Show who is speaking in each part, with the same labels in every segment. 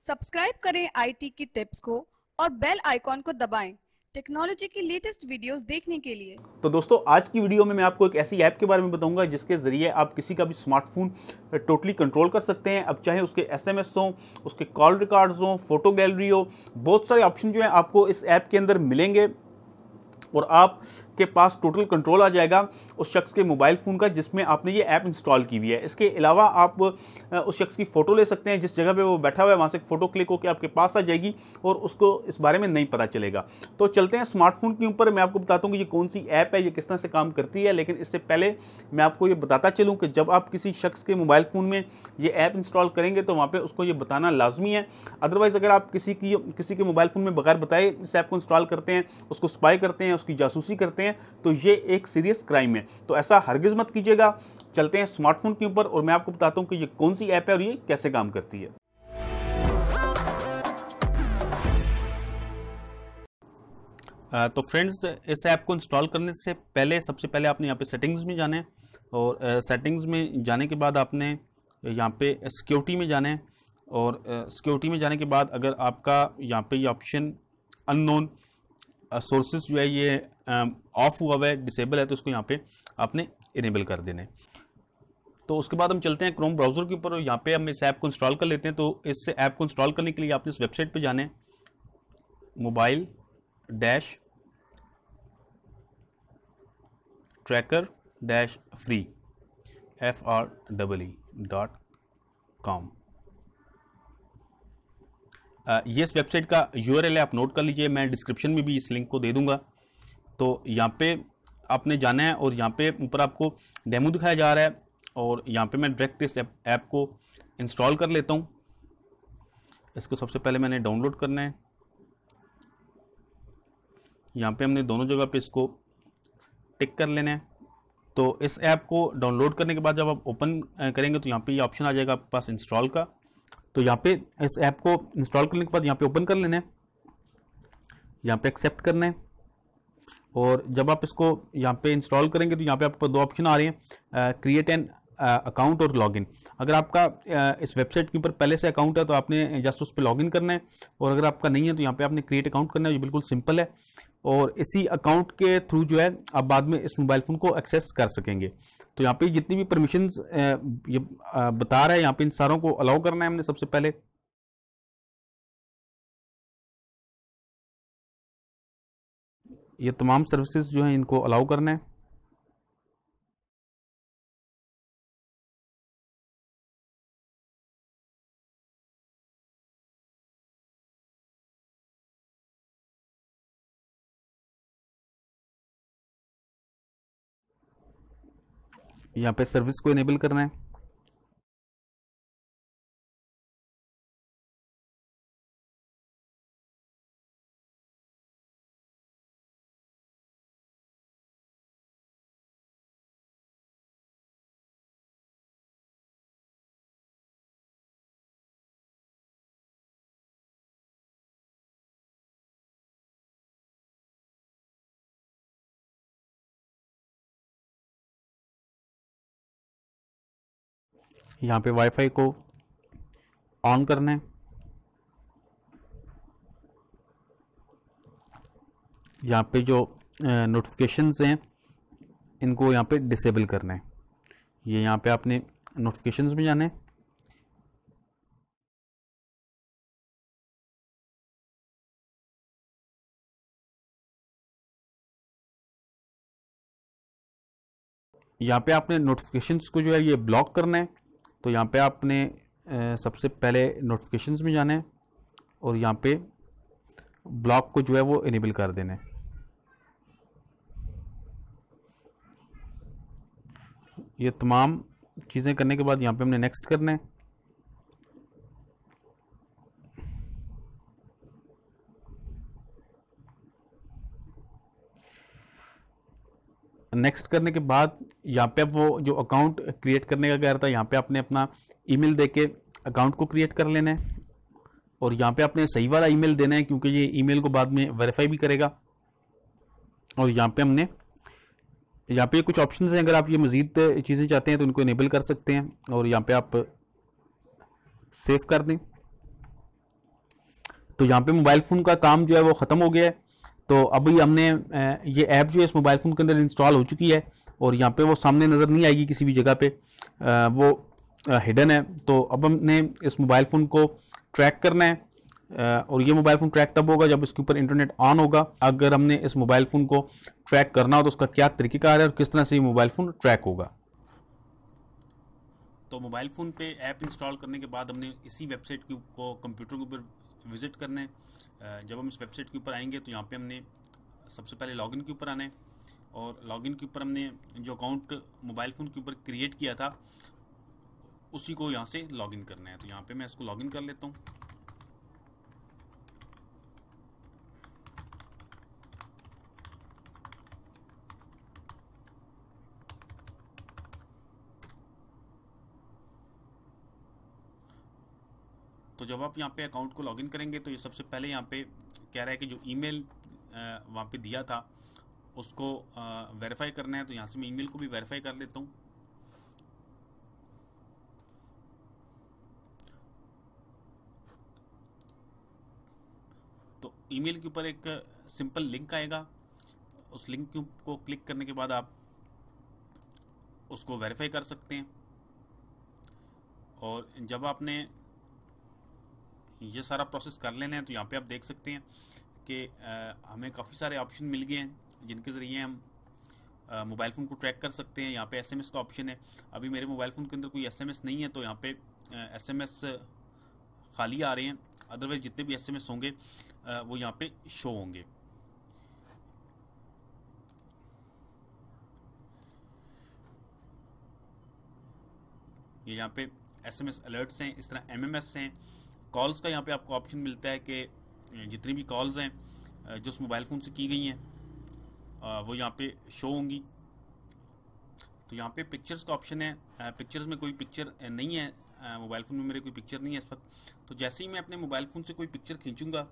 Speaker 1: Subscribe करें IT की tips को और बेल आइकॉन को दबाएं टेक्नोलॉजी की लेटेस्ट वीडियोस देखने के लिए।
Speaker 2: तो दोस्तों, आज की वीडियो में मैं आपको एक ऐसी ऐप के बारे में बताऊंगा जिसके ज़रिए आप किसी का भी स्मार्टफोन टोटली कंट्रोल कर सकते हैं। अब चाहे उसके एसएमएस हों, उसके कॉल रिकॉर्ड्स हों, फोटो गैलरी हो, बहुत सारे ऑप्शन जो हैं आपको इस ऐप के अंदर मिलेंगे और आपके पास टोटल कंट्रोल आ जाएगा उस शख्स के मोबाइल फ़ोन का जिसमें आपने ये ऐप इंस्टॉल की हुई है। इसके अलावा आप उस शख्स की फ़ोटो ले सकते हैं, जिस जगह पे वो बैठा हुआ है वहाँ से फ़ोटो क्लिक होकर आपके पास आ जाएगी और उसको इस बारे में नहीं पता चलेगा। तो चलते हैं स्मार्टफोन के ऊपर। मैं आपको बताता हूँ कि ये कौन सी ऐप है, ये किस तरह से काम करती है। लेकिन इससे पहले मैं आपको ये बताता चलूँ कि जब आप किसी शख्स के मोबाइल फ़ोन में ये ऐप इंस्टॉल करेंगे तो वहाँ पर उसको ये बताना लाजमी है। अदरवाइज़ अगर आप किसी के मोबाइल फ़ोन में बगैर बताए इस ऐप को इंस्टॉल करते हैं, उसको स्पाई करते हैं, उसकी जासूसी करते हैं, तो ये एक सीरियस क्राइम है। तो ऐसा हरगिज़ मत कीजिएगा। चलते हैं स्मार्टफोन के ऊपर और मैं आपको बताता हूं कि ये कौन सी ऐप है और ये कैसे काम करती है। तो फ्रेंड्स, इस ऐप को इंस्टॉल करने से पहले सबसे पहले आपने यहाँ पे सेटिंग्स में जाना है और सेटिंग्स में जाने के बाद आपने यहाँ पे सिक्योरिटी में जाना है और सिक्योरिटी में जाने के बाद अगर आपका यहाँ पे ये ऑप्शन अननोन सोर्सेज जो है ये ऑफ हुआ हुआ है, डिसेबल है, तो उसको यहाँ पे आपने इनेबल कर देना है। तो उसके बाद हम चलते हैं क्रोम ब्राउज़र के ऊपर और यहाँ पे हम इस ऐप को इंस्टॉल कर लेते हैं। तो इस ऐप को इंस्टॉल करने के लिए आपने इस वेबसाइट पे जाना है, mobile dash tracker dash free FREE.com। ये इस वेबसाइट का URL है, आप नोट कर लीजिए, मैं डिस्क्रिप्शन में भी इस लिंक को दे दूंगा। तो यहाँ पे आपने जाना है और यहाँ पे ऊपर आपको डेमो दिखाया जा रहा है और यहाँ पे मैं डायरेक्ट इस ऐप को इंस्टॉल कर लेता हूँ। इसको सबसे पहले मैंने डाउनलोड करना है। यहाँ पे हमने दोनों जगह पे इसको टिक कर लेना है। तो इस ऐप को डाउनलोड करने के बाद जब आप ओपन करेंगे तो यहाँ पे ये ऑप्शन आ जाएगा आपके पास इंस्टॉल का। तो यहाँ पे इस ऐप को इंस्टॉल करने के बाद यहाँ पे ओपन कर लेना है, यहाँ पे एक्सेप्ट करना है और जब आप इसको यहाँ पे इंस्टॉल करेंगे तो यहाँ पे आपको दो ऑप्शन आ रहे हैं, क्रिएट एन अकाउंट और लॉगिन। अगर आपका इस वेबसाइट के ऊपर पहले से अकाउंट है तो आपने जस्ट उस पर लॉगिन करना है और अगर आपका नहीं है तो यहाँ पे आपने क्रिएट अकाउंट करना है। ये बिल्कुल सिंपल है और इसी अकाउंट के थ्रू जो है आप बाद में इस मोबाइल फ़ोन को एक्सेस कर सकेंगे। तो यहाँ पे जितनी भी परमिशंस ये बता रहा है, यहाँ पे इन सारों को अलाउ करना है हमने सबसे पहले। ये तमाम सर्विसेज जो हैं इनको अलाउ करना है। यहाँ पे सर्विस को इनेबल करना है। यहाँ पे वाईफाई को ऑन करना है। यहाँ पे जो नोटिफिकेशंस हैं इनको यहाँ पे डिसेबल करना है। ये यहाँ पे आपने नोटिफिकेशंस में जाना है। यहाँ पे आपने नोटिफिकेशंस को जो है ये ब्लॉक करना है। तो यहाँ पे आपने सबसे पहले नोटिफिकेशंस में जाना है और यहाँ पे ब्लॉक को जो है वो इनेबल कर देना है। ये तमाम चीज़ें करने के बाद यहाँ पे हमने नेक्स्ट करना है। नेक्स्ट करने के बाद यहाँ पे अब वो जो अकाउंट क्रिएट करने का कह रहा था, यहाँ पे आपने अपना ईमेल देके अकाउंट को क्रिएट कर लेना है और यहाँ पे आपने सही वाला ईमेल देना है क्योंकि ये ईमेल को बाद में वेरीफाई भी करेगा। और यहाँ पे हमने यहाँ पे कुछ ऑप्शंस हैं, अगर आप ये मज़ीद चीज़ें चाहते हैं तो उनको इनेबल कर सकते हैं और यहाँ पे आप सेव कर दें। तो यहाँ पे मोबाइल फ़ोन का काम जो है वो ख़त्म हो गया है। तो अभी हमने ये ऐप जो है इस मोबाइल फ़ोन के अंदर इंस्टॉल हो चुकी है और यहाँ पे वो सामने नज़र नहीं आएगी किसी भी जगह पे, वो हिडन है। तो अब हमने इस मोबाइल फ़ोन को ट्रैक करना है, और ये मोबाइल फ़ोन ट्रैक तब होगा जब इसके ऊपर इंटरनेट ऑन होगा। अगर हमने इस मोबाइल फ़ोन को ट्रैक करना हो तो उसका क्या तरीक़ेकार है और किस तरह से ये मोबाइल फ़ोन ट्रैक होगा। तो मोबाइल फ़ोन पे ऐप इंस्टॉल करने के बाद हमने इसी वेबसाइट को कंप्यूटर के ऊपर विज़िट करना है। जब हम इस वेबसाइट के ऊपर आएंगे तो यहाँ पे हमने सबसे पहले लॉगिन के ऊपर आना है, और लॉगिन के ऊपर हमने जो अकाउंट मोबाइल फ़ोन के ऊपर क्रिएट किया था उसी को यहाँ से लॉगिन करना है। तो यहाँ पे मैं इसको लॉगिन कर लेता हूँ। तो जब आप यहाँ पे अकाउंट को लॉगिन करेंगे तो ये सबसे पहले यहाँ पे कह रहा है कि जो ईमेल वहाँ पे दिया था उसको वेरीफाई करना है। तो यहाँ से मैं ईमेल को भी वेरीफाई कर लेता हूँ। तो ईमेल के ऊपर एक सिंपल लिंक आएगा, उस लिंक को क्लिक करने के बाद आप उसको वेरीफाई कर सकते हैं। और जब आपने ये सारा प्रोसेस कर लेना है तो यहाँ पे आप देख सकते हैं कि हमें काफ़ी सारे ऑप्शन मिल गए हैं जिनके ज़रिए हम मोबाइल फ़ोन को ट्रैक कर सकते हैं। यहाँ पे एसएमएस का ऑप्शन है। अभी मेरे मोबाइल फ़ोन के अंदर कोई एसएमएस नहीं है तो यहाँ पे एसएमएस खाली आ रहे हैं, अदरवाइज जितने भी एसएमएस होंगे वो यहाँ पे शो होंगे। ये यहाँ पे एसएमएस अलर्ट्स हैं, इस तरह एमएमएस हैं। कॉल्स का यहाँ पे आपको ऑप्शन मिलता है कि जितनी भी कॉल्स हैं जो उस मोबाइल फ़ोन से की गई हैं वो यहाँ पे शो होंगी। तो यहाँ पे पिक्चर्स का ऑप्शन है। पिक्चर्स में कोई पिक्चर नहीं है, मोबाइल फ़ोन में मेरे कोई पिक्चर नहीं है इस वक्त। तो जैसे ही मैं अपने मोबाइल फ़ोन से कोई पिक्चर खींचूँगा,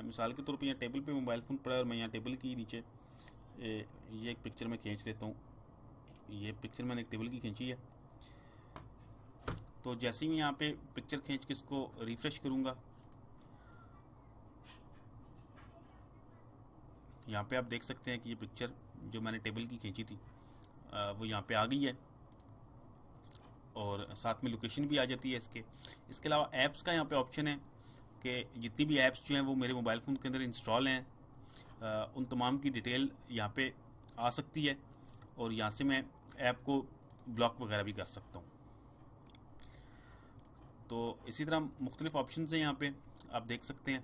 Speaker 2: मिसाल के तौर पे यहाँ टेबल पे मोबाइल फ़ोन पड़ा है और मैं यहाँ टेबल के नीचे ये एक पिक्चर मैं खींच लेता हूँ। ये पिक्चर मैंने एक टेबल की खींची है। तो जैसे ही मैं यहाँ पे पिक्चर खींच के इसको रिफ्रेश करूँगा, यहाँ पे आप देख सकते हैं कि ये पिक्चर जो मैंने टेबल की खींची थी वो यहाँ पे आ गई है, और साथ में लोकेशन भी आ जाती है इसके अलावा ऐप्स का यहाँ पे ऑप्शन है कि जितनी भी ऐप्स जो हैं वो मेरे मोबाइल फ़ोन के अंदर इंस्टॉल हैं उन तमाम की डिटेल यहाँ पे आ सकती है, और यहाँ से मैं ऐप को ब्लॉक वगैरह भी कर सकता हूँ। तो इसी तरह मुख्तलिफ ऑप्शन हैं यहाँ पे आप देख सकते हैं।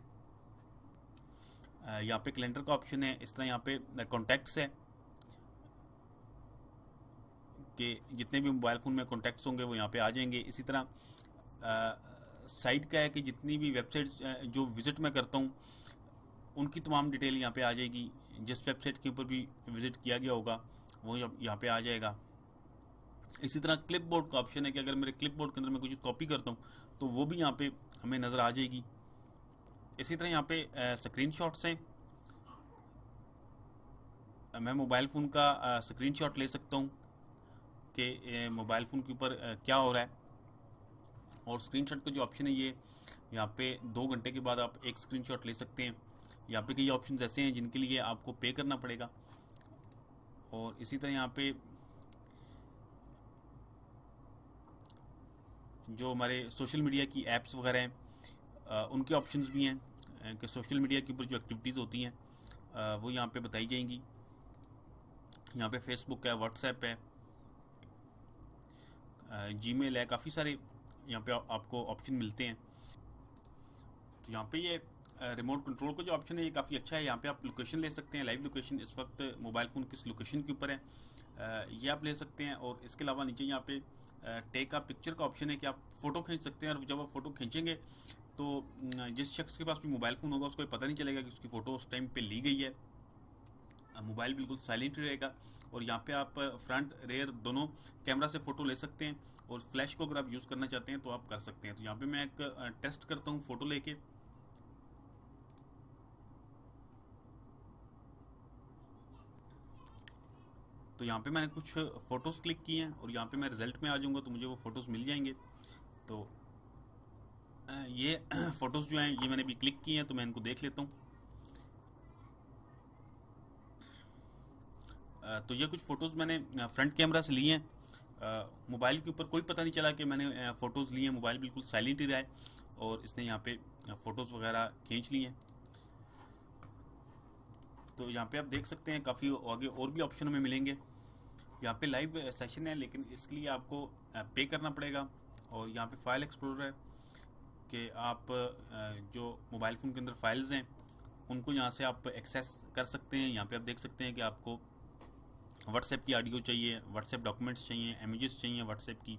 Speaker 2: यहाँ पे कैलेंडर का ऑप्शन है, इस तरह यहाँ पे कॉन्टैक्ट्स है कि जितने भी मोबाइल फ़ोन में कॉन्टैक्ट्स होंगे वो यहाँ पे आ जाएंगे। इसी तरह साइट का है कि जितनी भी वेबसाइट्स जो विज़िट मैं करता हूँ उनकी तमाम डिटेल यहाँ पे आ जाएगी। जिस वेबसाइट के ऊपर भी विज़िट किया गया होगा वो यहाँ पे आ जाएगा। इसी तरह क्लिपबोर्ड का ऑप्शन है कि अगर मेरे क्लिपबोर्ड के अंदर मैं कुछ कॉपी करता हूँ तो वो भी यहाँ पे हमें नज़र आ जाएगी। इसी तरह यहाँ पे स्क्रीनशॉट्स हैं। मैं मोबाइल फ़ोन का स्क्रीनशॉट ले सकता हूँ कि मोबाइल फ़ोन के ऊपर क्या हो रहा है, और स्क्रीनशॉट का जो ऑप्शन है ये यहाँ पे 2 घंटे के बाद आप एक स्क्रीनशॉट ले सकते हैं। यहाँ पे कई ऑप्शन ऐसे हैं जिनके लिए आपको पे करना पड़ेगा। और इसी तरह यहाँ पे जो हमारे सोशल मीडिया की ऐप्स वगैरह हैं उनके ऑप्शंस भी हैं कि सोशल मीडिया के ऊपर जो एक्टिविटीज़ होती हैं वो यहाँ पे बताई जाएंगी। यहाँ पे फेसबुक है, व्हाट्सएप है, जीमेल है, काफ़ी सारे यहाँ पे आपको ऑप्शन मिलते हैं। तो यहाँ पे ये रिमोट कंट्रोल का जो ऑप्शन है ये काफ़ी अच्छा है। यहाँ पे आप लोकेशन ले सकते हैं, लाइव लोकेशन इस वक्त मोबाइल फ़ोन किस लोकेशन के ऊपर है ये आप ले सकते हैं। और इसके अलावा नीचे यहाँ पे टेक अ पिक्चर का ऑप्शन है कि आप फ़ोटो खींच सकते हैं, और जब आप फ़ोटो खींचेंगे तो जिस शख्स के पास भी मोबाइल फ़ोन होगा उसको पता नहीं चलेगा कि उसकी फ़ोटो उस टाइम पे ली गई है। मोबाइल बिल्कुल साइलेंट रहेगा, और यहाँ पे आप फ्रंट रेयर दोनों कैमरा से फ़ोटो ले सकते हैं, और फ्लैश को अगर आप यूज़ करना चाहते हैं तो आप कर सकते हैं। तो यहाँ पे मैं एक टेस्ट करता हूँ फ़ोटो लेके। तो यहाँ पे मैंने कुछ फ़ोटोज़ क्लिक किए हैं और यहाँ पे मैं रिज़ल्ट में आ जाऊँगा तो मुझे वो फ़ोटोज़ मिल जाएंगे। तो ये फ़ोटोज़ जो हैं ये मैंने अभी क्लिक की हैं, तो मैं इनको देख लेता हूँ। तो ये कुछ फ़ोटोज़ मैंने फ्रंट कैमरा से ली हैं। मोबाइल के ऊपर कोई पता नहीं चला कि मैंने फ़ोटोज़ ली हैं। मोबाइल बिल्कुल साइलेंट ही रहा है और इसने यहाँ पे फ़ोटोज़ वगैरह खींच ली हैं। तो यहाँ पे आप देख सकते हैं काफ़ी आगे और भी ऑप्शन हमें मिलेंगे। यहाँ पे लाइव सेशन है, लेकिन इसके लिए आपको पे करना पड़ेगा। और यहाँ पे फाइल एक्सप्लोरर है कि आप जो मोबाइल फ़ोन के अंदर फाइल्स हैं उनको यहाँ से आप एक्सेस कर सकते हैं। यहाँ पे आप देख सकते हैं कि आपको व्हाट्सएप की ऑडियो चाहिए, व्हाट्सएप डॉक्यूमेंट्स चाहिए, इमेजेस चाहिए व्हाट्सएप की,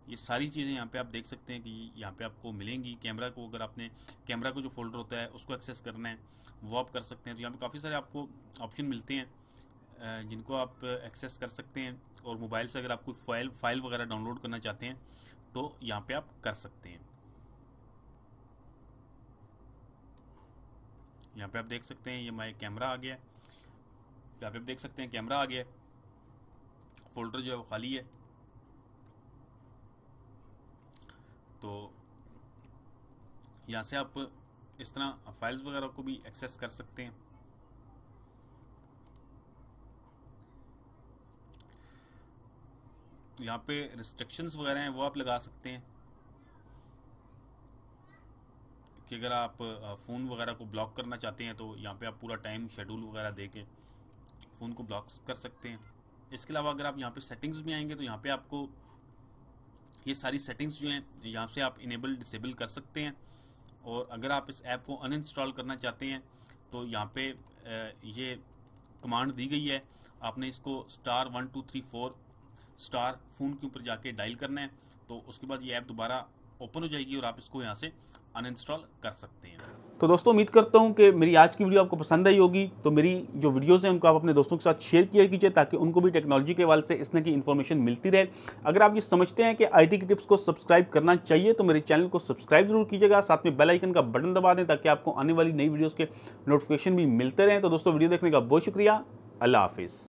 Speaker 2: ये सारी चीज़ें यहाँ पे आप देख सकते हैं कि यहाँ पे आपको मिलेंगी। कैमरा को, अगर आपने कैमरा को जो फोल्डर होता है उसको एक्सेस करना है वो आप कर सकते हैं। तो यहाँ पे काफ़ी सारे आपको ऑप्शन मिलते हैं जिनको आप एक्सेस कर सकते हैं। और मोबाइल से अगर आप कोई फाइल वगैरह डाउनलोड करना चाहते हैं तो यहाँ पे आप कर सकते हैं। यहाँ पे आप देख सकते हैं ये माई कैमरा आ गया है। यहाँ पे आप देख सकते हैं कैमरा आ गया है, फोल्डर जो है वो खाली है। तो यहाँ से आप इस तरह फाइल्स वगैरह को भी एक्सेस कर सकते हैं। यहाँ पे रिस्ट्रिक्शंस वगैरह हैं वो आप लगा सकते हैं कि अगर आप फ़ोन वगैरह को ब्लॉक करना चाहते हैं तो यहाँ पे आप पूरा टाइम शेड्यूल वगैरह दे के फ़ोन को ब्लॉक कर सकते हैं। इसके अलावा अगर आप यहाँ पे सेटिंग्स में आएंगे तो यहाँ पे आपको ये सारी सेटिंग्स जो हैं यहाँ से आप इनेबल डिसेबल कर सकते हैं। और अगर आप इस ऐप को अनइंस्टॉल करना चाहते हैं तो यहाँ पे ये कमांड दी गई है, आपने इसको *1234 स्टार फ़ोन के ऊपर जाके डायल करना है। तो उसके बाद ये ऐप दोबारा ओपन हो जाएगी और आप इसको यहाँ से अनइंस्टॉल कर सकते हैं। तो दोस्तों उम्मीद करता हूँ कि मेरी आज की वीडियो आपको पसंद आई होगी। तो मेरी जो वीडियोस हैं उनको आप अपने दोस्तों के साथ शेयर किया कीजिए ताकि उनको भी टेक्नोलॉजी के हवाले से इस तरह की इन्फॉर्मेशन मिलती रहे। अगर आप ये समझते हैं कि आईटी की टिप्स को सब्सक्राइब करना चाहिए तो मेरे चैनल को सब्सक्राइब जरूर कीजिएगा, साथ में बेल आइकन का बटन दबा दें ताकि आपको आने वाली नई वीडियोज़ के नोटिफिकेशन भी मिलते रहें। तो दोस्तों वीडियो देखने का बहुत शुक्रिया। अल्लाह हाफिज़।